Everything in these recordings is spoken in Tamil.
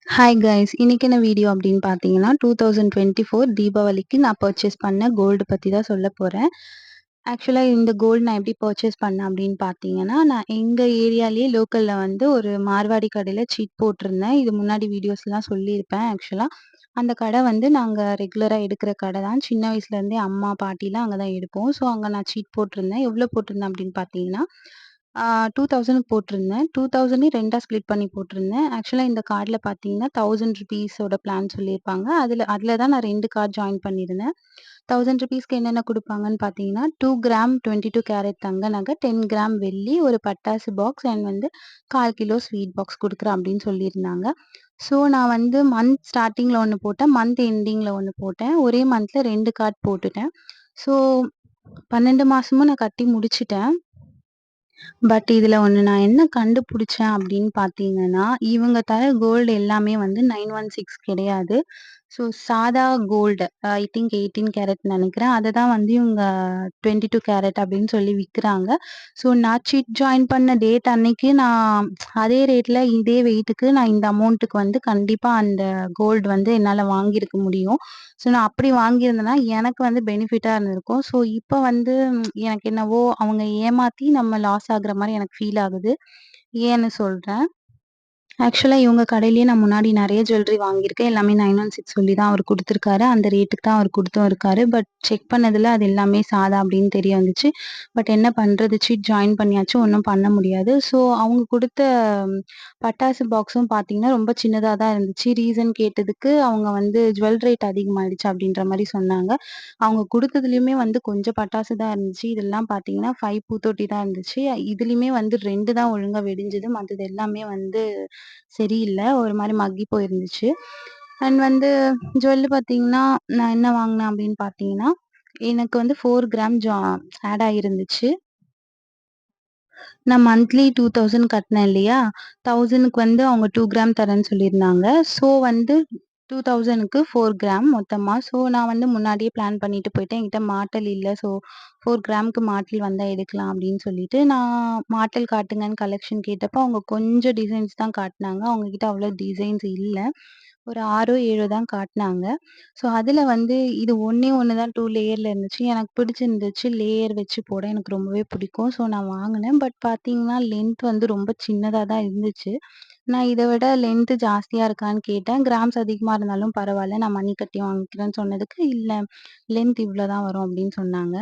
Hi guys! இன்னைக்கு என்ன வீடியோ அப்படின்னு பார்த்தீங்கன்னா, 2024 தீபாவளிக்கு நான் பர்ச்சேஸ் பண்ண கோல்டு பத்தி தான் சொல்லப் போறேன். ஆக்சுவலா இந்த கோல்டு நான் எப்படி பர்ச்சேஸ் பண்ணேன் அப்படின்னு பார்த்தீங்கன்னா, நான் எங்க ஏரியாலயே லோக்கல்ல வந்து ஒரு மார்வாடி கடையில சீட் போட்டிருந்தேன். இது முன்னாடி வீடியோஸ்லாம் சொல்லியிருப்பேன் ஆக்சுவலா. அந்த கடை வந்து நாங்க ரெகுலரா எடுக்கிற கடை தான். சின்ன வயசுலேருந்தே அம்மா, பாட்டிலாம் அங்க தான் எடுப்போம். ஸோ அங்க நான் சீட் போட்டிருந்தேன். எவ்வளோ போட்டிருந்தேன் அப்படின்னு பார்த்தீங்கன்னா, 2000க்கு போட்டிருந்தேன். 2000 2ஆ ஸ்ப்ளிட் பண்ணி போட்டிருந்தேன். ஆக்சுவலா இந்த கார்ட்ல பார்த்தீங்கன்னா, ₹1000 பிளான் சொல்லியிருப்பாங்க. அதுல அதுல தான் நான் 2 கார்ட் ஜாயின் பண்ணியிருந்தேன். ₹1000க்கு என்னென்ன குடுப்பாங்கன்னு பார்த்தீங்கன்னா, 2 கிராம் 22 கேரட் தங்க நகை, 10 கிராம் வெள்ளி, ஒரு பட்டாசு பாக்ஸ் அண்ட் வந்து 1/4 கிலோ ஸ்வீட் பாக்ஸ் குடுக்குறேன் அப்படின்னு சொல்லியிருந்தாங்க. ஸோ நான் வந்து மந்த் ஸ்டார்ட்டிங்ல ஒண்ணு போட்டேன். மந்த் எண்டிங்ல ஒண்ணு போட்டேன். ஒரே மந்த்ல 2 கார்ட் போட்டுட்டேன். ஸோ 12 மாசமும் நான் கட்டி முடிச்சுட்டேன். பட் இதுல ஒண்ணு நான் என்ன கண்டுபிடிச்சேன் அப்படின்னு பார்த்தீங்கன்னா, இவங்க தர கோல்டு எல்லாமே வந்து 916 கிடையாது. ஸோ சாதா கோல்டு ஐ திங்க் 18 கேரட் நெனைக்கிறேன். அத தான் வந்து இவங்க 22 கேரட் அப்படின்னு சொல்லி விக்கிறாங்க. ஸோ நான் சீட் ஜாயின் பண்ண டேட் அன்னைக்கு நான் அதே ரேட்ல இதே வெயிட்டுக்கு நான் இந்த அமௌண்ட்டுக்கு வந்து கண்டிப்பா அந்த கோல்டு வந்து என்னால வாங்கியிருக்க முடியும். ஸோ நான் அப்படி வாங்கியிருந்தேன்னா, எனக்கு வந்து பெனிஃபிட்டா இருந்திருக்கும். ஸோ இப்ப வந்து எனக்கு என்னவோ அவங்க ஏமாத்தி நம்ம லாஸ் ஆகுற மாரி எனக்கு ஃபீல் ஆகுது. ஏன்னு சொல்றேன். ஆக்சுவலா இவங்க கடையிலேயே நான் முன்னாடி நெறைய ஜுவல்லரி வாங்கியிருக்கேன். எல்லாமே 916 சொல்லி தான் அவரு குடுத்துருக்காரு. அந்த ரேட்டுக்கு தான் அவரு குடுத்தும் இருக்காரு. பட் செக் பண்ணதுல அது எல்லாமே சாதா அப்படின்னு தெரிய வந்துச்சு. பட் என்ன பண்றது? சீட் ஜாயின் பண்ணியாச்சு. ஒண்ணும் பண்ண முடியாது. ஸோ அவங்க குடுத்த பட்டாசு பாக்ஸும் பார்த்தீங்கன்னா, ரொம்ப சின்னதா தான் இருந்துச்சு. ரீசன் கேட்டதுக்கு அவங்க வந்து ஜுவல் ரேட் அதிகமாயிடுச்சு அப்படின்ற மாரி சொன்னாங்க. அவங்க குடுத்ததுலயுமே வந்து கொஞ்சம் பட்டாசு தான் இருந்துச்சு. இதெல்லாம் பார்த்தீங்கன்னா, 5 பூத்தொட்டி தான் இருந்துச்சு. இதுலயுமே வந்து 2 தான் ஒழுங்கா வெடிஞ்சது. மத்தது எல்லாமே வந்து சரியில்ல. ஒரு மாரி மக்கி போயிருந்துச்சு. அண்ட் வந்து ஜுவல் பார்த்தீங்கன்னா, நான் என்ன வாங்குனேன் அப்படின்னு பார்த்தீங்கன்னா, எனக்கு வந்து 4 கிராம் ஆட் ஆகிருந்துச்சு. நான் மந்த்லி 2000 கட்டினேன் இல்லையா? 1000க்கு வந்து அவங்க 2 கிராம் தரேன்னு சொல்லியிருந்தாங்க. ஸோ வந்து 2000க்கு 4 கிராம் மொத்தமா. ஸோ நான் வந்து முன்னாடியே பிளான் பண்ணிட்டு போயிட்டேன். என்கிட்ட மாட்டல் இல்ல. ஸோ 4 கிராம்க்கு மாட்டல் வந்தா எடுக்கலாம் அப்படின்னு சொல்லிட்டு, நான் மாட்டல் காட்டுங்கன்னு கலெக்ஷன் கேட்டப்போ, அவங்க கொஞ்சம் டிசைன்ஸ் தான் காட்டுனாங்க. அவங்க கிட்ட அவ்வளோ டிசைன்ஸ் இல்ல. ஒரு 6ஓ 7ஓ தான் காட்டுனாங்க. ஸோ அதில வந்து இது ஒண்ணே ஒண்ணு தான் 2 லேயர்ல இருந்துச்சு. எனக்கு பிடிச்சிருந்துச்சு. லேயர் வச்சு போட எனக்கு ரொம்பவே பிடிக்கும். ஸோ நான் வாங்குனேன். பட் பார்த்தீங்கன்னா, லென்த் வந்து ரொம்ப சின்னதா தான் இருந்துச்சு. நான் இத விட லென்த் ஜாஸ்தியா இருக்கான்னு கேட்டேன். கிராம்ஸ் அதிகமா இருந்தாலும் பரவால்ல. நான் மணி கட்டி வாங்கிக்கிறேன்னு சொன்னதுக்கு, "இல்ல லென்த் இவ்ளோ தான் வரும்" அப்படின்னு சொன்னாங்க.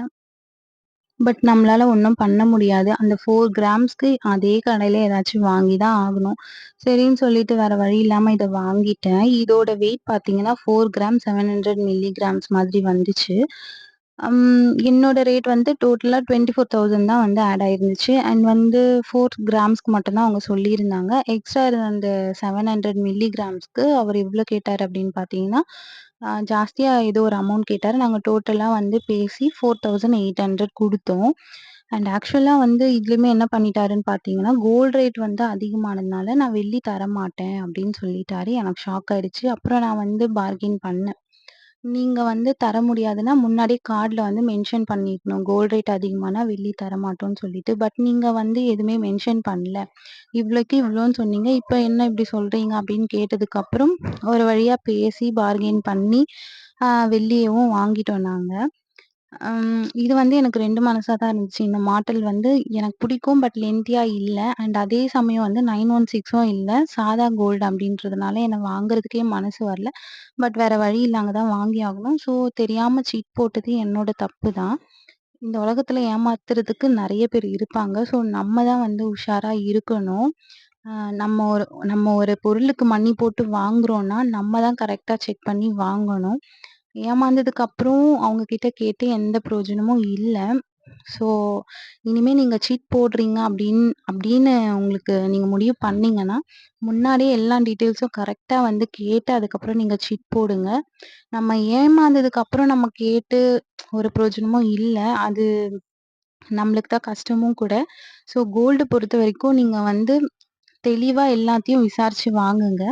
பட் நம்மளால ஒண்ணும் பண்ண முடியாது. அந்த 4 கிராம்ஸ்க்கு அதே கடையில ஏதாச்சும் வாங்கி தான் ஆகணும். சரின்னு சொல்லிட்டு வேற வழி இல்லாம இத வாங்கிட்டேன். இதோட வெயிட் பார்த்தீங்கன்னா, 4 கிராம் 700 மில்லிகிராம்ஸ் மாதிரி வந்துச்சு. என்னோட ரேட் வந்து டோட்டலா 24,000 தான் வந்து ஆட் ஆயிருந்துச்சு. அண்ட் வந்து 4 கிராம்ஸ்க்கு மட்டும் தான் அவங்க சொல்லியிருந்தாங்க. எக்ஸ்ட்ரா இருந்த அந்த 700 மில்லிகிராம்ஸ்க்கு அவர் எவ்ளோ கேட்டாரு அப்படின்னு பார்த்தீங்கன்னா, ஜாஸ்தியா ஏதோ ஒரு அமௌண்ட் கேட்டாரு. நாங்க டோட்டலா வந்து பேசி 4,800 குடுத்தோம். அண்ட் ஆக்சுவலா வந்து இதுலயுமே என்ன பண்ணிட்டாருன்னு பார்த்தீங்கன்னா, கோல்ட் ரேட் வந்து அதிகமானதுனால, "நான் வெள்ளி தரமாட்டேன்" அப்படின்னு சொல்லிட்டாரு. எனக்கு ஷாக் ஆயிடுச்சு. அப்புறம் நான் வந்து பார்கெயின் பண்ணேன். நீங்க வந்து தர முடியாதுன்னா, முன்னாடியே கார்ட்ல வந்து மென்ஷன் பண்ணிக்கணும். கோல்ட் ரேட் அதிகமானா வெள்ளி தரமாட்டோம்ன்னு சொல்லிட்டு. பட் நீங்க வந்து எதுவுமே மென்ஷன் பண்ணல. இவ்ளோக்கு இவ்ளோன்னு சொன்னீங்க. இப்ப என்ன இப்படி சொல்றீங்க? அப்படின்னு கேட்டதுக்கப்புறம், ஒரு வழியா பேசி பார்கெயின் பண்ணி, வெள்ளியவும் வாங்கிட்டோம் நாங்க. இது வந்து எனக்கு 2 மனசா தான் இருந்துச்சு. இந்த மாடல் வந்து எனக்கு பிடிக்கும். பட் லென்த்தியா இல்ல. அண்ட் அதே சமயம் வந்து 916ம் இல்ல. சாதா கோல்டு அப்படின்றதுனால எனக்கு வாங்குறதுக்கே மனசு வரல. பட் வேற வழி இல்ல. அங்க தான் வாங்கி ஆகணும். ஸோ தெரியாம சீட் போட்டது என்னோட தப்பு தான். இந்த உலகத்துல ஏமாத்துறதுக்கு நெறைய பேர் இருப்பாங்க. ஸோ நம்ம தான் வந்து உஷாரா இருக்கணும். அ நம்ம ஒரு பொருளுக்கு மணி போட்டு வாங்குறோம்னா, நம்ம தான் கரெக்ட்டா செக் பண்ணி வாங்கணும். ஏமாந்ததுக்கு அப்புறம் அவங்க கிட்ட கேட்டு எந்த பிரயோஜனமும் இல்ல. ஸோ, இனிமே நீங்க சீட் போடுறீங்க அப்படின்னு உங்களுக்கு நீங்க முடிவு பண்ணீங்கன்னா, முன்னாடியே எல்லா டீட்டெயில்ஸும் கரெக்ட்டா வந்து கேட்டு அதுக்கப்புறம் நீங்க சீட் போடுங்க. நம்ம ஏமாந்ததுக்கு அப்புறம் நம்ம கேட்டு ஒரு பிரயோஜனமும் இல்ல. அது நம்மளுக்கு தான் கஷ்டமும் கூட. ஸோ, கோல்டு பொறுத்தவரைக்கும் நீங்க வந்து தெளிவா எல்லாத்தையும் விசாரிச்சு வாங்குங்க.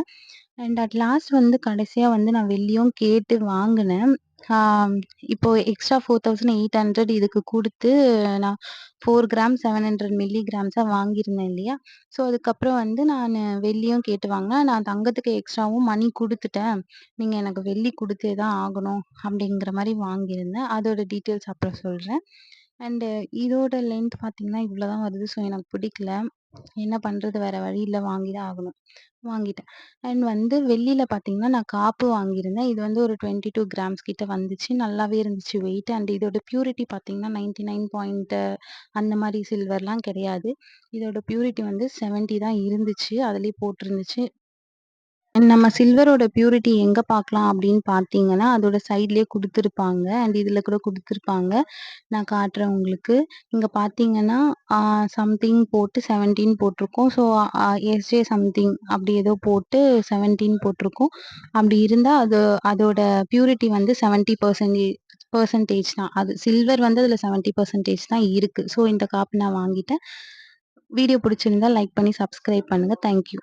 அண்ட் அட் லாஸ்ட் வந்து கடைசியா வந்து நான் வெள்ளியும் கேட்டு வாங்குனேன். ஆம், இப்போ எக்ஸ்ட்ரா 4800 இதுக்கு குடுத்து நான் 4 கிராம் 700 மில்லிகிராம்ஸா வாங்கியிருந்தேன் இல்லையா? ஸோ, அதுக்கப்புறம் வந்து நானு வெள்ளியும் கேட்டு வாங்குனேன். நான் தங்கத்துக்கு எக்ஸ்ட்ராவும் மணி குடுத்துட்டேன். நீங்க எனக்கு வெள்ளி குடுத்தே தான் ஆகணும் அப்படிங்கிற மாரி வாங்கியிருந்தேன். அதோட டீட்டெயில்ஸ் அப்புறம் சொல்றேன். அண்டு இதோட லென்த் பார்த்தீங்கன்னா, இவ்வளோ தான் வருது. ஸோ, எனக்கு பிடிக்கல. என்ன பண்றது? வேற வழி இல்ல. வாங்கி தான் ஆகணும். வாங்கிட்டேன். அண்ட் வந்து வெள்ளியில பார்த்தீங்கன்னா, நான் காப்பு வாங்கியிருந்தேன். இது வந்து ஒரு 22 கிராம்ஸ் கிட்ட வந்துச்சு. நல்லாவே இருந்துச்சு வெயிட். அண்ட் இதோட பியூரிட்டி பார்த்தீங்கன்னா, 99 பாயிண்ட் அந்த மாரி சில்வர்லாம் கிடையாது. இதோட பியூரிட்டி வந்து 70 தான் இருந்துச்சு. அதிலேயே போட்டிருந்துச்சு. நம்ம சில்வரோட பியூரிட்டி எங்க பார்க்கலாம் அப்படின்னு பார்த்தீங்கன்னா, அதோட சைட்லயே குடுத்துருப்பாங்க. அண்ட் இதுல கூட குடுத்துருப்பாங்க. நான் காட்டுறேன் உங்களுக்கு. இங்க பார்த்தீங்கன்னா, ஆ சம்திங் போட்டு 17 போட்டிருக்கும். ஸோ, எஸ்ஜே சம்திங் அப்படி ஏதோ போட்டு 17 போட்டிருக்கும். அப்படி இருந்தா அதோட பியூரிட்டி வந்து 70% பெர்சன்டேஜ் தான். அது சில்வர் வந்து அதுல 70% தான் இருக்கு. ஸோ, இந்த காப்பு நான் வாங்கிட்டேன். வீடியோ பிடிச்சிருந்தா லைக் பண்ணி சப்ஸ்கிரைப் பண்ணுங்க. Thank you.